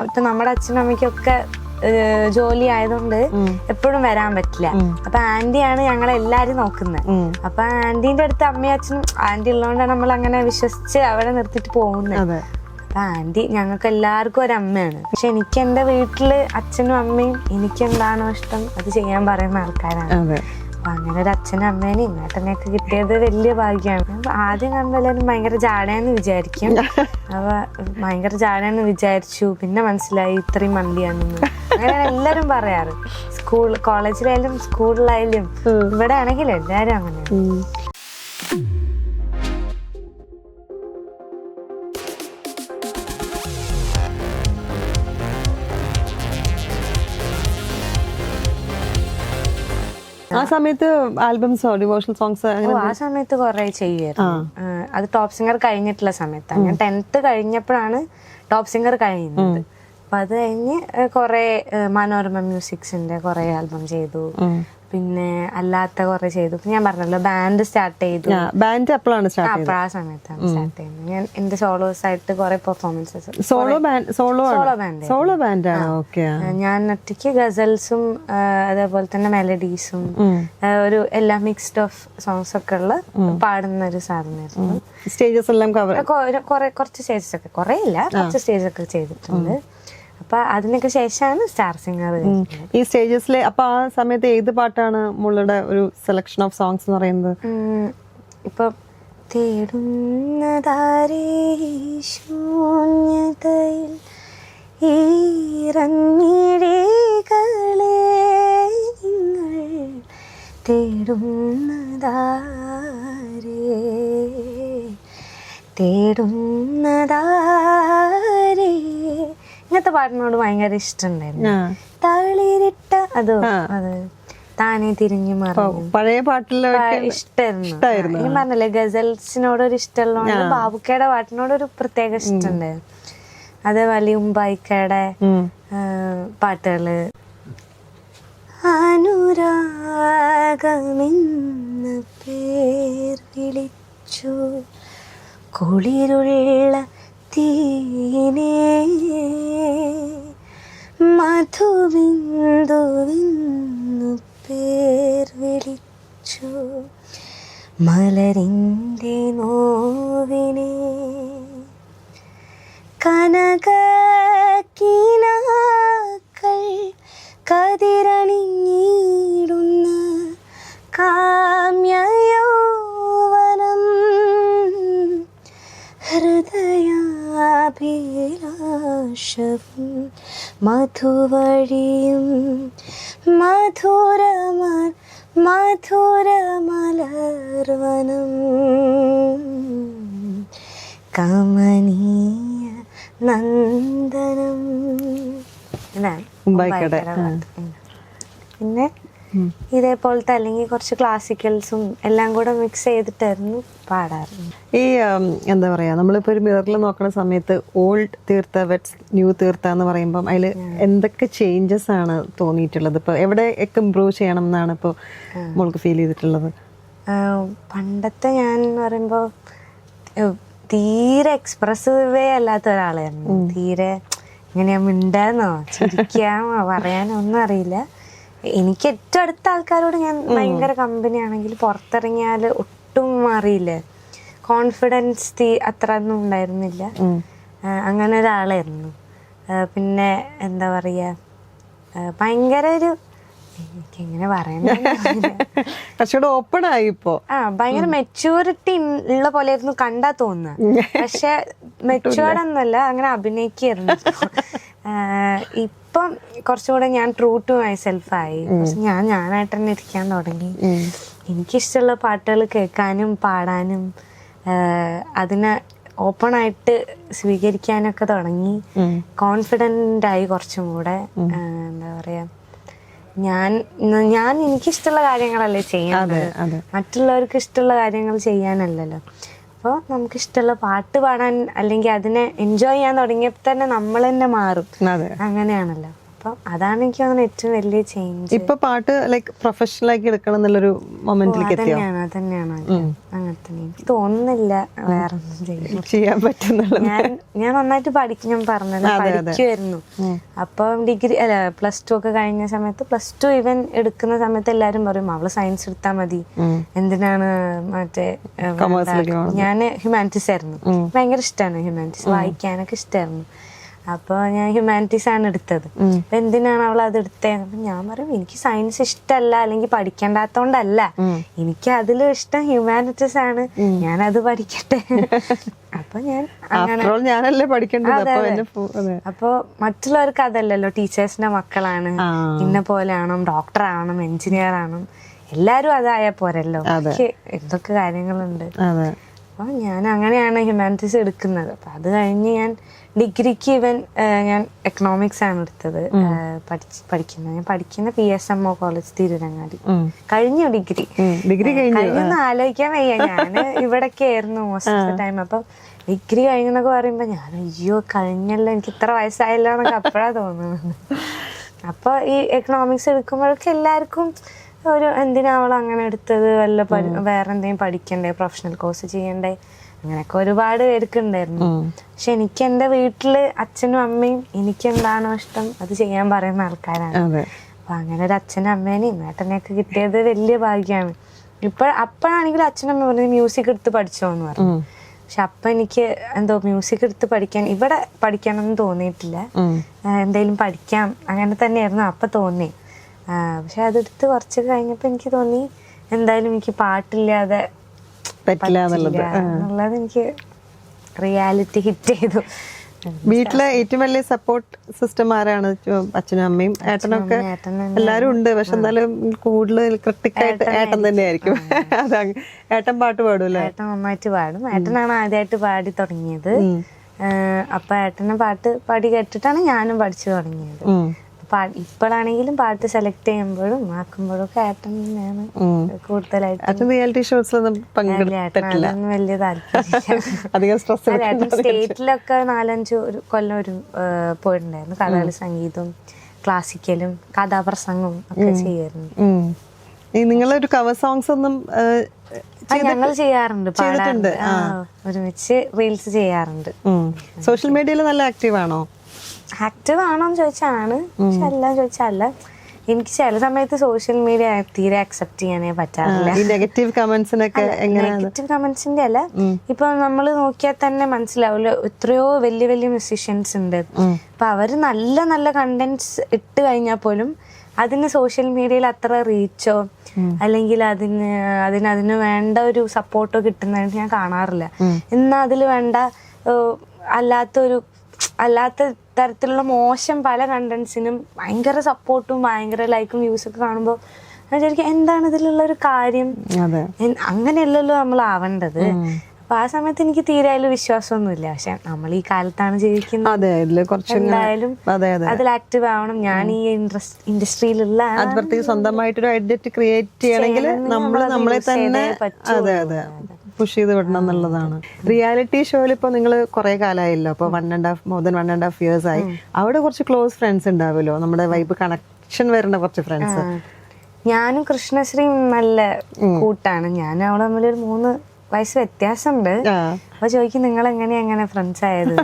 അപ്പൊ നമ്മുടെ അച്ഛനും അമ്മയ്ക്കൊക്കെ ജോലി ആയതുകൊണ്ട് എപ്പോഴും വരാൻ പറ്റില്ല. അപ്പൊ ആന്റിയാണ് ഞങ്ങളെല്ലാരും നോക്കുന്നത്. അപ്പൊ ആന്റീന്റെ അടുത്ത് അമ്മയും അച്ഛനും, ആന്റി ഉള്ളതുകൊണ്ടാണ് നമ്മൾ അങ്ങനെ വിശ്വസിച്ച് അവിടെ നിർത്തിട്ട് പോകുന്നത്. അപ്പൊ ആന്റി ഞങ്ങൾക്ക് എല്ലാവർക്കും ഒരമ്മയാണ്. പക്ഷെ എനിക്ക് എന്റെ വീട്ടില് അച്ഛനും അമ്മയും എനിക്ക് എന്താണോ ഇഷ്ടം അത് ചെയ്യാൻ പറയുന്ന ആൾക്കാരാണ്. അപ്പൊ അങ്ങനെ ഒരു അച്ഛനും അമ്മേനെയും ഇങ്ങോട്ടെന്നെയൊക്കെ കിട്ടിയത് വലിയ ഭാഗ്യമാണ്. ആദ്യം കാണുമ്പോൾ എല്ലാവരും ഭയങ്കര ജാടയെന്ന് വിചാരിക്കും. അപ്പൊ ഭയങ്കര ജാടയെന്ന് വിചാരിച്ചു, പിന്നെ മനസ്സിലായി ഇത്രയും മണ്ടിയാണെന്ന്. അങ്ങനെയാണ് എല്ലാരും പറയാറ്. കോളേജിലായാലും സ്കൂളിലായാലും ഇവിടെ ആണെങ്കിലും എല്ലാരും അങ്ങനെയാണ്. ആ സമയത്ത് ആൽബംസോ ഡിവോഷണൽ സോങ്സ് ആ സമയത്ത് കുറെ ചെയ്യുമായിരുന്നു. അത് ടോപ്പ് സിംഗർ കഴിഞ്ഞിട്ടുള്ള സമയത്താണ്. ഞാൻ 10th കഴിഞ്ഞപ്പോഴാണ് ടോപ്പ് സിംഗർ കഴിയുന്നത്. അപ്പൊ അത് കഴിഞ്ഞ് കുറെ മനോരമ മ്യൂസിക്സിന്റെ കുറെ ആൽബം ചെയ്തു. പിന്നെ അല്ലാത്ത കുറെ ചെയ്തു. ഞാൻ പറഞ്ഞല്ലോ ബാൻഡ് സ്റ്റാർട്ട് ചെയ്തു. ബാൻഡ് എപ്പോഴാണ് അപ്പൊ ആ സമയത്താണ് സ്റ്റാർട്ട് ചെയ്യുന്നത്. ഞാൻ എന്റെ സോളോസ് ആയിട്ട് കുറെ പെർഫോമൻസസ്. സോളോ ബാൻഡാണ്. ഞാൻ ഒറ്റയ്ക്ക് ഗസൽസും അതേപോലെ തന്നെ മെലഡീസും ഒരു എല്ലാ മിക്സ്ഡ് ഓഫ് സോങ്സ് ഒക്കെ ഉള്ള പാടുന്ന ഒരു സാധനമായിരുന്നു. സ്റ്റേജസ് എല്ലാം കുറച്ച് സ്റ്റേജസ് ഒക്കെ, കുറെ ഇല്ല, കുറച്ച് സ്റ്റേജ് ഒക്കെ ചെയ്തിട്ടുണ്ട്. അപ്പൊ അതിനൊക്കെ ശേഷമാണ് സ്റ്റാർ സിംഗർ. ഈ സ്റ്റേജസിലെ അപ്പൊ ആ സമയത്ത് ഏത് പാട്ടാണ് മുള്ളുടെ ഒരു സെലക്ഷൻ ഓഫ് സോങ്സ് എന്ന് പറയുന്നത്? ഇപ്പൊ തേടുന്നതാരേ ശൂന്യതയിൽ ഈറൻമിഴികളെ നിങ്ങൾ തേടുന്നതാരേ ഇങ്ങനത്തെ പാട്ടിനോട് ഭയങ്കര ഇഷ്ടമുണ്ടായിരുന്നു. തളിരിട്ട അത് താനെ തിരിഞ്ഞു മറിഞ്ഞു പഴയ പാട്ടിലൊക്കെ ഇഷ്ടമായിരുന്നു. ഞാൻ പറഞ്ഞല്ലേ ഗസൽസിനോട് ഒരു ഇഷ്ടമുള്ളതുകൊണ്ട് ബാബുക്കയുടെ പാട്ടിനോടൊരു പ്രത്യേക ഇഷ്ടമുണ്ടായിരുന്നു. അതേപോലെ ഉമ്പായിക്കയുടെ പാട്ടുകള്. അനുരാഗമെന്ന് പേർ വിളിച്ചു കുളിരുള്ള തീനേ മധുബിന്ദുവിന്നു പേർ വിളിച്ചു മലരിൻ്റെ നോവിനെ കനകക്കിനാക്കൾ കതിരണിഞ്ഞിടുന്ന കാമ്യയൗവനം ഹൃദയാഭിലാഷവും മധുവഴിയും മധുരമലർവനം കമനീയ നന്ദനം. പിന്നെ ഇതേപോലത്തെ അല്ലെങ്കിൽ കുറച്ച് ക്ലാസിക്കൽസും എല്ലാം കൂടെ മിക്സ് ചെയ്തിട്ടായിരുന്നു പാടാറുണ്ട്. ഈ എന്താ പറയാ, നമ്മളിപ്പോ ഒരു മിററിൽ നോക്കുന്ന സമയത്ത് ഓൾഡ് തീർത്ത വെറ്റ്സ് ന്യൂ തീർത്ത എന്ന് പറയുമ്പോൾ അതിൽ എന്തൊക്കെ ചേഞ്ചസ് ആണ് തോന്നിയിട്ടുള്ളത്? ഇപ്പൊ എവിടെയൊക്കെ ഇമ്പ്രൂവ് ചെയ്യണം എന്നാണ് ഇപ്പൊ മോൾക്ക് ഫീൽ ചെയ്തിട്ടുള്ളത്? പണ്ടത്തെ ഞാൻ എന്ന് പറയുമ്പോ തീരെ എക്സ്പ്രസീവേ അല്ലാത്ത ഒരാളായിരുന്നു. തീരെ ഇങ്ങനെ മിണ്ടാന്നോ ചിരിക്കാമോ പറയാനോ ഒന്നും അറിയില്ല. എനിക്ക് ഏറ്റവും അടുത്ത ആൾക്കാരോട് ഞാൻ ഭയങ്കര കമ്പനി ആണെങ്കിൽ പുറത്തിറങ്ങിയാൽ ഒട്ടും അറിയില്ല. കോൺഫിഡൻസ് അത്ര ഒന്നും ഉണ്ടായിരുന്നില്ല. അങ്ങനെ ഒരാളായിരുന്നു. പിന്നെ എന്താ പറയാ, ഭയങ്കര ഒരു എനിക്കെങ്ങനെ പറയാൻ ഓപ്പൺ ആയി ഇപ്പോ ഭയങ്കര മെച്യൂരിറ്റി ഉള്ള പോലെയായിരുന്നു കണ്ടാ തോന്നുക. പക്ഷെ മെച്യൂർഡ് ഒന്നുമല്ല, അങ്ങനെ അഭിനയിക്കായിരുന്നു. ഇപ്പം കുറച്ചുകൂടെ ഞാൻ ട്രൂ ടു മൈ സെൽഫായി. ഞാനായിട്ട് തന്നെ ഇരിക്കാൻ തുടങ്ങി. എനിക്കിഷ്ടമുള്ള പാട്ടുകൾ കേൾക്കാനും പാടാനും അതിനെ ഓപ്പൺ ആയിട്ട് സ്വീകരിക്കാനൊക്കെ തുടങ്ങി. കോൺഫിഡൻ്റ് ആയി കുറച്ചും കൂടെ. എന്താ പറയാ, ഞാൻ എനിക്കിഷ്ടമുള്ള കാര്യങ്ങളല്ലേ ചെയ്യുന്നത്, മറ്റുള്ളവർക്ക് ഇഷ്ടമുള്ള കാര്യങ്ങൾ ചെയ്യാനല്ലല്ലോ. അപ്പോൾ നമുക്ക് ഇഷ്ടമുള്ള പാട്ട് പാടാൻ അല്ലെങ്കിൽ അതിനെ എൻജോയ് ചെയ്യാൻ തുടങ്ങിയപ്പോൾ തന്നെ നമ്മൾ തന്നെ മാറും. അങ്ങനെയാണല്ലോ. അപ്പം അതാണ് എനിക്ക് തോന്നുന്നത് ഏറ്റവും വലിയ ചേഞ്ച്. ഇപ്പൊ പാട്ട് ലൈക്ക് പ്രൊഫഷണൽ ആക്കി എടുക്കണം എന്നുള്ളൊരു മൊമെന്റിലേക്ക് എത്തിയോ? അതന്നെയാണ് അങ്ങനെ തന്നെ. എനിക്ക് തോന്നുന്നില്ല വേറെ ഒന്നും ചെയ്യാൻ പറ്റുന്നുള്ളൂ. ഞാൻ നന്നായിട്ട് പഠിക്കും, ഞാൻ പറഞ്ഞത് പഠിക്കുമായിരുന്നു. അപ്പം ഡിഗ്രി അല്ല +2 ഒക്കെ കഴിഞ്ഞ സമയത്ത് +2 ഇവൻ എടുക്കുന്ന സമയത്ത് എല്ലാരും പറയും അവള് സയൻസ് എടുത്താൽ മതി, എന്തിനാണ് മറ്റേ ഞാൻ ഹ്യൂമാനിറ്റീസ് ആയിരുന്നു. ഭയങ്കര ഇഷ്ടമാണ് ഹ്യൂമാനിറ്റീസ്, വായിക്കാനൊക്കെ ഇഷ്ടമായിരുന്നു. അപ്പൊ ഞാൻ ഹ്യൂമാനിറ്റീസ് ആണ് എടുത്തത്. അപ്പൊ എന്തിനാണ് അവൾ അത് എടുത്തത്? അപ്പൊ ഞാൻ പറയും എനിക്ക് സയൻസ് ഇഷ്ടമല്ല, അല്ലെങ്കിൽ പഠിക്കേണ്ടാത്തോണ്ടല്ല, എനിക്ക് അതിലും ഇഷ്ടം ഹ്യൂമാനിറ്റീസ് ആണ്, ഞാൻ അത് പഠിക്കട്ടെ. അപ്പൊ ഞാൻ ഞാനല്ലേ പഠിക്കേണ്ടത്. അപ്പൊ മറ്റുള്ളവർക്ക് അതല്ലല്ലോ, ടീച്ചേഴ്സിന്റെ മക്കളാണ്, ഇന്ന പോലെ ആവണം, ഡോക്ടർ ആവണം, എഞ്ചിനീയർ ആവണം, എല്ലാരും അതായ പോരല്ലോ, എന്തൊക്കെ കാര്യങ്ങളുണ്ട്. അപ്പൊ ഞാൻ അങ്ങനെയാണ് ഹ്യൂമാനിറ്റീസ് എടുക്കുന്നത്. അപ്പൊ അത് കഴിഞ്ഞ് ഞാൻ ഡിഗ്രിക്ക് ഞാൻ എക്കണോമിക്സ് ആണ് എടുത്തത് പഠിക്കുന്നത്. ഞാൻ പഠിക്കുന്ന PSMO കോളേജ് തിരുരങ്ങാടി. കഴിഞ്ഞു ഡിഗ്രി കഴിഞ്ഞൊന്നും ആലോചിക്കാൻ വയ്യ. ഞാൻ ഇവിടൊക്കെ ആയിരുന്നു മോസ്റ്റ് ഓഫ് ദ ടൈം. അപ്പൊ ഡിഗ്രി കഴിഞ്ഞെന്നൊക്കെ പറയുമ്പോ ഞാൻ അയ്യോ കഴിഞ്ഞല്ലോ, എനിക്ക് ഇത്ര വയസ്സായല്ലോ എന്നൊക്കെ അപ്പോഴാ തോന്നുന്നത്. അപ്പൊ ഈ എക്കണോമിക്സ് എടുക്കുമ്പോഴൊക്കെ എല്ലാവർക്കും ഒരു എന്തിനാ അവൾ അങ്ങനെ എടുത്തത്, വല്ല വേറെ എന്തെങ്കിലും പഠിക്കണ്ടേ, പ്രൊഫഷണൽ കോഴ്സ് ചെയ്യണ്ടേ, അങ്ങനെയൊക്കെ ഒരുപാട് പേർക്ക് ഉണ്ടായിരുന്നു. പക്ഷെ എനിക്ക് എൻ്റെ വീട്ടില് അച്ഛനും അമ്മയും എനിക്ക് എന്താണോ ഇഷ്ടം അത് ചെയ്യാൻ പറയുന്ന ആൾക്കാരാണ്. അപ്പൊ അങ്ങനെ ഒരു അച്ഛനും അമ്മേനെയും ഏട്ടനെയൊക്കെ കിട്ടിയത് വലിയ ഭാഗ്യമാണ്. അപ്പോഴാണെങ്കിലും അച്ഛനും അമ്മ പറഞ്ഞു മ്യൂസിക് എടുത്ത് പഠിച്ചോന്ന് പറഞ്ഞു. പക്ഷെ അപ്പൊ എനിക്ക് എന്തോ മ്യൂസിക് എടുത്ത് ഇവിടെ പഠിക്കാനൊന്നും തോന്നിയിട്ടില്ല, എന്തെങ്കിലും പഠിക്കാം അങ്ങനെ തന്നെയായിരുന്നു അപ്പൊ തോന്നി. പക്ഷെ അതെടുത്ത് കുറച്ച് കഴിഞ്ഞപ്പോ എനിക്ക് തോന്നി എന്തായാലും എനിക്ക് പാട്ടില്ലാതെ പറ്റില്ല എന്നുള്ളത് എനിക്ക് റിയാലിറ്റി ഹിറ്റ് ചെയ്തു. വീട്ടിലെ ഏറ്റവും വലിയ സപ്പോർട്ട് സിസ്റ്റം ആരാണ്? അച്ഛനും അമ്മയും ഏട്ടനൊക്കെ എല്ലാരും ഉണ്ട്, പക്ഷെ എന്നാലും കൂടുതൽ ക്രിട്ടിക്കായിട്ട് ഏട്ടൻ തന്നെയായിരിക്കും. ഏട്ടൻ പാട്ട് പാടുമല്ലേ? ഏട്ടൻ നന്നായിട്ട് പാടും. ഏട്ടനാണ് ആദ്യമായിട്ട് പാടി തുടങ്ങിയത്. അപ്പൊ ഏട്ടനെ പാട്ട് പാടി കേട്ടിട്ടാണ് ഞാനും പഠിച്ചു തുടങ്ങിയത്. ഇപ്പോഴാണെങ്കിലും പാട്ട് സെലക്ട് ചെയ്യുമ്പോഴും ആക്കുമ്പോഴും ഒക്കെ ഏട്ടൻ തന്നെയാണ് കൂടുതലായിട്ട്. റിയാലിറ്റി ഷോസിലൊന്നും പങ്കെടുത്തിട്ടില്ല, വലിയ താല്പര്യം. സ്റ്റേറ്റിലൊക്കെ 4-5 കൊല്ലം പോയിട്ടുണ്ടായിരുന്നു. കഥകളി സംഗീതവും ക്ലാസിക്കലും കഥാപ്രസംഗവും ഒക്കെ ചെയ്യായിരുന്നു. നിങ്ങളൊരു കവർ സോങ്സ് ഒന്നും ഞങ്ങൾ ചെയ്യാറുണ്ട്, പാടാറുണ്ട്, ഒരുമിച്ച് റീൽസ് ചെയ്യാറുണ്ട്. സോഷ്യൽ മീഡിയയിൽ നല്ല ആക്റ്റീവ് ആണോ? ആക്റ്റീവ് ആണോന്ന് ചോദിച്ചാണ്, പക്ഷെ എല്ലാം ചോദിച്ചല്ല. എനിക്ക് ചില സമയത്ത് സോഷ്യൽ മീഡിയ തീരെ അക്സെപ്റ്റ് ചെയ്യാനേ പറ്റാറില്ല. നെഗറ്റീവ് കമന്റ്സിനൊക്കെ നെഗറ്റീവ് കമന്റ്സിന്റെ അല്ല, ഇപ്പൊ നമ്മൾ നോക്കിയാൽ തന്നെ മനസ്സിലാവില്ല, എത്രയോ വലിയ വലിയ മ്യൂസീഷ്യൻസ് ഉണ്ട്. അപ്പൊ അവര് നല്ല നല്ല കണ്ടന്റ്സ് ഇട്ട് കഴിഞ്ഞാൽ പോലും അതിന് സോഷ്യൽ മീഡിയയിൽ അത്ര റീച്ചോ അല്ലെങ്കിൽ അതിന് വേണ്ട ഒരു സപ്പോർട്ടോ കിട്ടുന്നതായിട്ട് ഞാൻ കാണാറില്ല. എന്നാൽ അതിൽ വേണ്ട അല്ലാത്ത തരത്തിലുള്ള മോശം പല കണ്ടന്റ്സിനും ഭയങ്കര സപ്പോർട്ടും ഭയങ്കര ലൈക്കും വ്യൂസ് ഒക്കെ കാണുമ്പോൾ ഞാൻ വിചാരിക്കും എന്താണ് ഇതിലുള്ള ഒരു കാര്യം, അങ്ങനെയല്ലല്ലോ നമ്മൾ ആവേണ്ടത്. അപ്പൊ ആ സമയത്ത് എനിക്ക് തീരെ അതിൽ വിശ്വാസമൊന്നുമില്ല. പക്ഷെ നമ്മൾ ഈ കാലത്താണ് ജീവിക്കുന്നത്, എന്തായാലും അതിൽ ആക്റ്റീവ് ആവണം. ഞാൻ ഈ ഇൻഡസ്ട്രിയിലുള്ള സ്വന്തമായിട്ടൊരു ഐഡന്റിറ്റി ക്രിയേറ്റ് ചെയ്യണമെങ്കിൽ നമ്മളെ തന്നെ പുഷ് ചെയ്ത് വിടണം എന്നുള്ളതാണ്. റിയാലിറ്റി ഷോയിൽ ഇപ്പൊ നിങ്ങൾ കുറെ കാലമായല്ലോ, അപ്പൊ more than 1.5 years ആയി. അവിടെ കുറച്ച് ക്ലോസ് ഫ്രണ്ട്സ് ഉണ്ടാവുമല്ലോ, നമ്മുടെ വൈബ് കണക്ഷൻ വരുന്ന കുറച്ച് ഫ്രണ്ട്സ്. ഞാനും കൃഷ്ണശ്രീയും നല്ല കൂട്ടാണ്. ഞാനും അവളെ തമ്മിലൊരു 3 വയസ്സ് വ്യത്യാസമുണ്ട്. അപ്പൊ ചോദിക്കും നിങ്ങൾ എങ്ങനെ ഫ്രണ്ട്സ് ആയത്?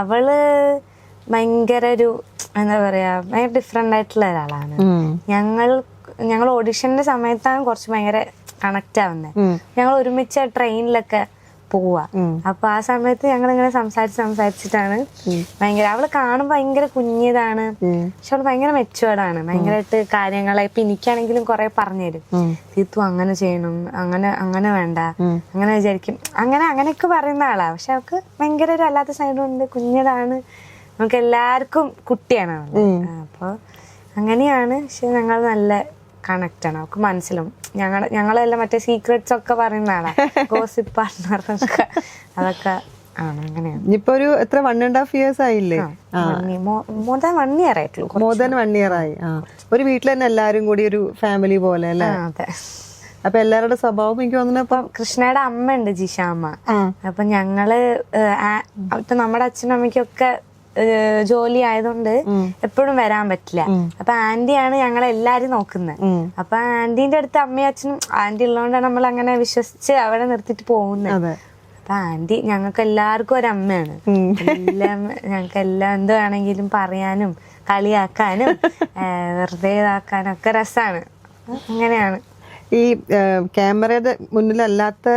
അവള് ഭയങ്കര എന്താ പറയാ, ഭയങ്കര ഡിഫറെന്റ് ആയിട്ടുള്ള ഒരാളാണ്. ഞങ്ങൾ ഓഡിഷന്റെ സമയത്താണ് കുറച്ച് ഭയങ്കര കണക്ട് ആവുന്നത്. ഞങ്ങൾ ഒരുമിച്ച് ട്രെയിനിലൊക്കെ പോവാ. അപ്പൊ ആ സമയത്ത് ഞങ്ങൾ ഇങ്ങനെ സംസാരിച്ചിട്ടാണ് ഭയങ്കര, അവള് കാണുമ്പോ ഭയങ്കര കുഞ്ഞിതാണ്, പക്ഷെ അവള് ഭയങ്കര മെച്ചുവേർഡാണ്. ഭയങ്കരമായിട്ട് കാര്യങ്ങളെ ഇപ്പൊ എനിക്കാണെങ്കിലും കുറെ പറഞ്ഞുതരും. തീർത്തു അങ്ങനെ ചെയ്യണം, അങ്ങനെ വേണ്ട, അങ്ങനെ വിചാരിക്കും, അങ്ങനെയൊക്കെ പറയുന്ന ആളാ. പക്ഷെ അവൾക്ക് ഭയങ്കര ഒരു അല്ലാത്ത സൈഡും ഉണ്ട്, കുഞ്ഞിതാണ്, നമുക്ക് എല്ലാവർക്കും കുട്ടിയാണ് അവള്. അപ്പൊ അങ്ങനെയാണ്. പക്ഷെ ഞങ്ങൾ നല്ല കണക്ട് ആണ്, അവർക്ക് മനസ്സിലാവും. ഞങ്ങളെല്ലാം മറ്റേ സീക്രട്സ് ഒക്കെ പറയുന്ന ആളാ, ഗോസിപ്പ് പാർട്ണർ ഒക്കെ, അതൊക്കെ ആണ്. അങ്ങനെയാണ്. ഇപ്പൊ ഒരു എത്ര 1.5 years ആയില്ലേ? more than 1 year ആയിട്ടുള്ളൂ. more than 1 year ആയി. ഒരു വീട്ടിൽ തന്നെ എല്ലാരും കൂടി ഒരു ഫാമിലി പോലെ അല്ലേ? അതെ. അപ്പൊ എല്ലാവരുടെ സ്വഭാവം എനിക്ക് തോന്നുന്നു. ഇപ്പൊ കൃഷ്ണയുടെ അമ്മ ഉണ്ട്, ജിഷാമ്മ. അപ്പൊ ഞങ്ങള് ഇപ്പൊ നമ്മുടെ അച്ഛനും അമ്മയ്ക്കൊക്കെ ജോലി ആയതുകൊണ്ട് എപ്പോഴും വരാൻ പറ്റില്ല. അപ്പൊ ആന്റിയാണ് ഞങ്ങളെല്ലാരും നോക്കുന്നത്. അപ്പൊ ആന്റീന്റെ അടുത്ത് അമ്മയും അച്ഛനും, ആന്റി ഉള്ളതുകൊണ്ടാണ് നമ്മൾ അങ്ങനെ വിശ്വസിച്ച് അവിടെ നിർത്തിട്ട് പോകുന്നത്. അപ്പൊ ആന്റി ഞങ്ങൾക്ക് എല്ലാവർക്കും ഒരമ്മയാണ്. എല്ലാം ഞങ്ങൾക്ക് എല്ലാം എന്ത് വേണമെങ്കിലും പറയാനും കളിയാക്കാനും വെറുതെ ഇതാക്കാനും ഒക്കെ രസമാണ്. അങ്ങനെയാണ്. ഈ ക്യാമറയുടെ മുന്നിലല്ലാത്ത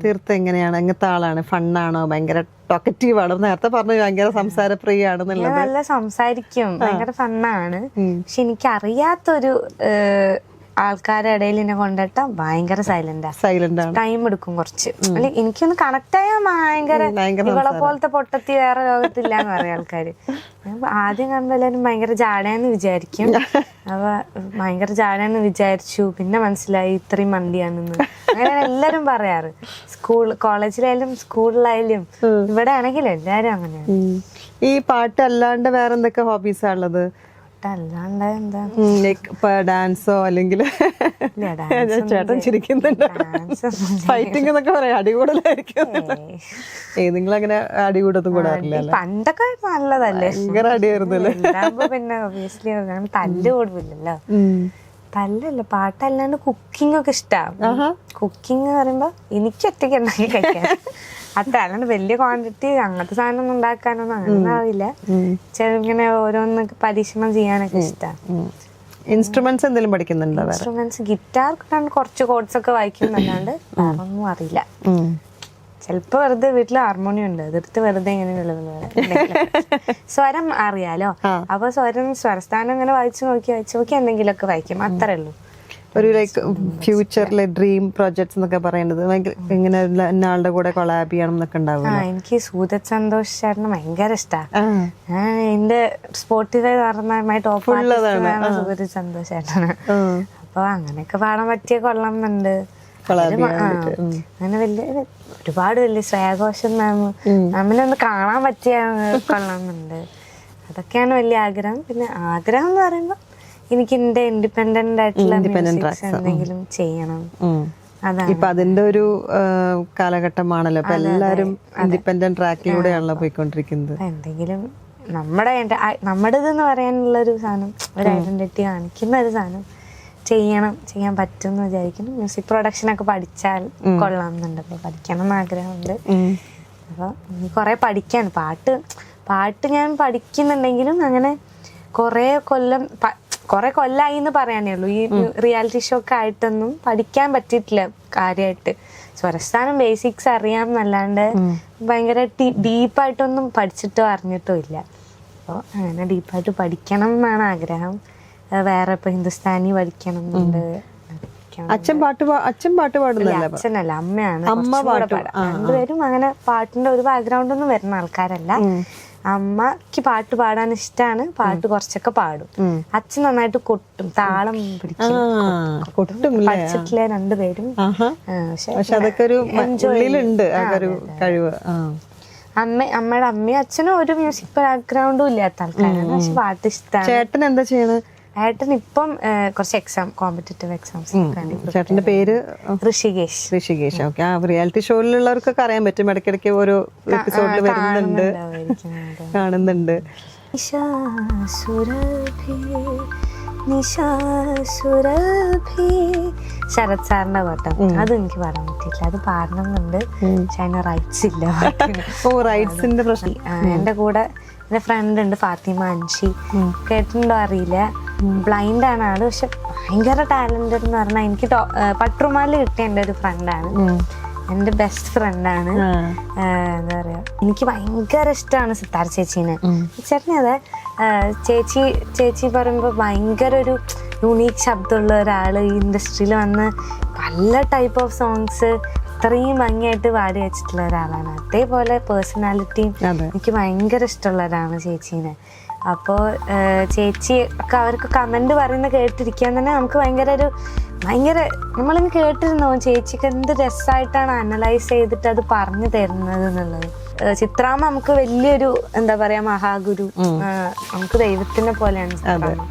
തീർത്ഥം എങ്ങനെയാണ്? എങ്ങനത്തെ ആളാണ്? ഫണ്ണാണോ? ഭയങ്കര ടോക്കറ്റീവ് ആണോ? നേരത്തെ പറഞ്ഞു ഭയങ്കര സംസാരപ്രിയാണെന്നുള്ളത്. നല്ല സംസാരിക്കും, ഭയങ്കര ഫണ്ണാണ്. പക്ഷെ എനിക്ക് അറിയാത്തൊരു ആൾക്കാരുടെ ഇടയിൽ എന്നെ കൊണ്ടിട്ട ഭയങ്കര സൈലന്റ് ആണ്. ടൈം എടുക്കും കുറച്ച്. അല്ലെ എനിക്കൊന്ന് കണക്ട് ആയാൽ ഭയങ്കര ഇവളെ പോലത്തെ പൊട്ടത്തി വേറെ ലോകത്തില്ല എന്ന് പറയാം ആൾക്കാര്. ആദ്യം കാണുമ്പോ എല്ലാവരും ഭയങ്കര ജാടയെന്ന് വിചാരിക്കും. അപ്പൊ ഭയങ്കര ജാടയെന്ന് വിചാരിച്ചു, പിന്നെ മനസ്സിലായി ഇത്രയും മണ്ടിയാണെന്ന്. അങ്ങനെയാണ് എല്ലാരും പറയാറ്. കോളേജിലായാലും സ്കൂളിലായാലും ഇവിടെ ആണെങ്കിലും എല്ലാരും അങ്ങനെയാണ്. ഈ പാട്ട് അല്ലാണ്ട് വേറെ എന്തൊക്കെ ഹോബീസാ ഉള്ളത്? അല്ലാണ്ട് എന്താ, ഡാൻസോ അല്ലെങ്കിൽ ചേട്ടൻ ചിരിക്കുന്നുണ്ട്, ഫൈറ്റിംഗ് എന്നൊക്കെ പറയാം, അടികൂടലായിരിക്കും. നിങ്ങളങ്ങനെ അടികൂടൊന്നും കൂടാറില്ല? പണ്ടൊക്കെ നല്ലതല്ലേ, ഭയങ്കര അടിയായിരുന്നല്ലേ? പിന്നെ ഒബിയസ്ലി തല്ല് കൂടുന്നില്ലല്ലോ. തല്ലല്ല, പാട്ടല്ലാണ്ട് കുക്കിംഗ് ഒക്കെ ഇഷ്ടമാണ്. കുക്കിംഗ് പറയുമ്പോ എനിക്ക് ഒറ്റയ്ക്ക് ഉണ്ടാക്കി കഴിക്കാൻ അത്ര, അല്ലാണ്ട് വലിയ ക്വാണ്ടിറ്റി അങ്ങനത്തെ സാധനം ഒന്നും ഉണ്ടാക്കാനൊന്നും അങ്ങനെ അറിയില്ല. ഇങ്ങനെ ഓരോന്ന് പരീക്ഷണം ചെയ്യാനൊക്കെ ഇഷ്ടമാണ്. ഇൻസ്ട്രുമെന്റ്സ് എന്തെങ്കിലും പഠിക്കുന്നുണ്ടോ? ഇൻസ്ട്രുമെന്റ്സ് ഗിറ്റാർ കുറച്ച് കോഡ്സ് ഒക്കെ വായിക്കുന്നല്ലാണ്ട് ഒന്നും അറിയില്ല. ചിലപ്പോ വെറുതെ വീട്ടിൽ ഹാർമോണിയം ഉണ്ട്, അതെടുത്ത് വെറുതെ ഇങ്ങനെ സ്വരം അറിയാലോ. അപ്പൊ സ്വരസ്ഥാനം ഇങ്ങനെ വായിച്ചു നോക്കി എന്തെങ്കിലുമൊക്കെ വായിക്കും, അത്രേ ഉള്ളൂ. ഒരു ലൈക്ക് ഫ്യൂച്ചറിലെ ഡ്രീം പ്രോജക്ട്സ് എന്നൊക്കെ പറയുന്നത് ഇങ്ങനെ ആളുടെ കൂടെ കൊളാബ് ചെയ്യണം എന്നൊക്കെ ഉണ്ടാവും. എനിക്ക് സൂരജ് സന്തോഷ് ചേട്ടന് ഭയങ്കര ഇഷ്ടമാണ്. എന്റെ സ്പോട്ടിഫൈ പറഞ്ഞ ടോപ്പ് സൂരജ് സന്തോഷ് ചേട്ടന്. അപ്പൊ അങ്ങനെയൊക്കെ പാടാൻ പറ്റിയ കൊള്ളാമെന്നുണ്ട്. അങ്ങനെ ഒരുപാട് വലിയ ശ്രേയാഘോഷം മാമിനൊന്ന് കാണാൻ പറ്റിയ കൊള്ളാമെന്നുണ്ട്. അതൊക്കെയാണ് വലിയ ആഗ്രഹം. പിന്നെ ആഗ്രഹം എന്ന് പറയുമ്പോ എനിക്ക് എന്റെ ഇൻഡിപെൻഡന്റ് ആയിട്ടുള്ള എന്തെങ്കിലും ചെയ്യണം. ഇപ്പൊ അതിന്റെ ഒരു കാലഘട്ടമാണല്ലോ. അപ്പൊ എല്ലാരും ഇൻഡിപെൻഡന്റ് ട്രാക്കിലൂടെയാണല്ലോ പോയിക്കൊണ്ടിരിക്കുന്നത്. എന്തെങ്കിലും നമ്മുടേതെന്ന് പറയാനുള്ള ഒരു സാധനം, ഒരു ഐഡന്റിറ്റി കാണിക്കുന്ന ഒരു സാധനം ചെയ്യാൻ പറ്റും എന്ന് വിചാരിക്കുന്നു. മ്യൂസിക് പ്രൊഡക്ഷൻ ഒക്കെ പഠിച്ചാൽ കൊള്ളാമെന്നുണ്ട്. അപ്പൊ പഠിക്കണം എന്ന് ആഗ്രഹമുണ്ട്. അപ്പൊ കുറെ പഠിക്കാൻ പാട്ട് ഞാൻ പഠിക്കുന്നുണ്ടെങ്കിലും അങ്ങനെ കുറെ കൊല്ലായി എന്ന് പറയാനേ ഉള്ളൂ. ഈ റിയാലിറ്റി ഷോ ഒക്കെ ആയിട്ടൊന്നും പഠിക്കാൻ പറ്റിയിട്ടില്ല കാര്യമായിട്ട്. സ്വരസ്ഥാനം ബേസിക്സ് അറിയാം എന്നല്ലാണ്ട് ഭയങ്കര ഡീപ്പായിട്ടൊന്നും പഠിച്ചിട്ടോ അറിഞ്ഞിട്ടോ ഇല്ല. അപ്പോൾ അങ്ങനെ ഡീപ്പായിട്ട് പഠിക്കണം എന്നാണ് ആഗ്രഹം. വേറെ ഇപ്പൊ ഹിന്ദുസ്ഥാനി പഠിക്കണം എന്നുണ്ട്. അച്ഛൻ പാട്ട് പാടുന്നല്ല? അച്ഛനല്ല, അമ്മയാണ്. രണ്ടുപേരും അങ്ങനെ പാട്ടിന്റെ ഒരു ബാക്ക്ഗ്രൗണ്ട് ഒന്നും വരുന്ന ആൾക്കാരല്ല. അമ്മക്ക് പാട്ട് പാടാൻ ഇഷ്ടമാണ്, പാട്ട് കുറച്ചൊക്കെ പാടും. അച്ഛൻ നന്നായിട്ട് കൊട്ടും, താളം പിടിക്കും. പഠിച്ചിട്ടില്ല രണ്ടുപേരും. പക്ഷെ അതൊക്കെ ഒരു ഉള്ളിലുണ്ട് ആ ഒരു കഴിവ്. അമ്മയുടെ അമ്മയും അച്ഛനും ഒരു മ്യൂസിക് ബാക്ക്ഗ്രൗണ്ടും ഇല്ലാത്ത ആൾക്കാരാണ്, പക്ഷെ പാട്ട് ഇഷ്ടമാണ്. ചേട്ടൻ എന്താ ചെയ്യണത്? ഏട്ടൻ ഇപ്പം കുറച്ച് കോമ്പറ്റേറ്റീവ് എക്സാംസ്. ചേട്ടന്റെ പേര് ഋഷികേഷ്. ഓക്കെ. റിയാലിറ്റി ഷോയിലുള്ളവർക്കൊക്കെ അറിയാൻ പറ്റും, ഇടയ്ക്കിടയ്ക്ക് ഓരോ എപ്പിസോഡിൽ വരുന്നുണ്ട്, കാണുന്നുണ്ട്. ശരത് സാറിന്റെ പാട്ടാണ്. അത് എനിക്ക് പാടാൻ പറ്റിയില്ല, അത് പാടണമെന്നുണ്ട്. പക്ഷെ അതിന് റൈറ്റ്സ് ഇല്ല. റൈറ്റ്സിന്റെ പ്രശ്നം. എന്റെ കൂടെ എന്റെ ഫ്രണ്ട് ഉണ്ട് ഫാത്തിമ അൻഷി, കേട്ടിട്ടുണ്ടോ അറിയില്ല. ബ്ലൈൻഡ് ആണ് ആള്, പക്ഷെ ഭയങ്കര ടാലന്റഡ് എന്ന് പറഞ്ഞാൽ എനിക്ക് പട്രുമാല് കിട്ടിയ എൻ്റെ ഒരു ഫ്രണ്ടാണ്, എൻ്റെ ബെസ്റ്റ് ഫ്രണ്ടാണ്. എന്താ പറയാ, എനിക്ക് ഭയങ്കര ഇഷ്ടമാണ് സിത്താർ ചേച്ചീനെ. ചേട്ടനെ അതെ, ചേച്ചി പറയുമ്പോൾ ഭയങ്കര ഒരു യൂണീക്ക് ശബ്ദമുള്ള ഒരാള് ഈ ഇൻഡസ്ട്രിയിൽ വന്ന് പല ടൈപ്പ് ഓഫ് സോങ്സ് ഇത്രയും ഭംഗിയായിട്ട് പാടി വെച്ചിട്ടുള്ള ഒരാളാണ്. അതേപോലെ പേഴ്സണാലിറ്റിയും എനിക്ക് ഭയങ്കര ഇഷ്ടമുള്ളവരാണ് ചേച്ചീനെ. അപ്പോൾ ചേച്ചി ഒക്കെ അവർക്ക് കമന്റ് പറയുന്ന കേട്ടിരിക്കാൻ തന്നെ നമുക്ക് ഭയങ്കര നമ്മളിങ്ങ് കേട്ടിരുന്നോ ചേച്ചിക്ക് എന്ത് രസമായിട്ടാണ് അനലൈസ് ചെയ്തിട്ട് അത് പറഞ്ഞു തരുന്നത് എന്നുള്ളത്. ചിത്രാമ്മ നമുക്ക് വലിയൊരു എന്താ പറയാ മഹാഗുരു, നമുക്ക് ദൈവത്തിനെ പോലെയാണ് ചിത്രാമ്മ.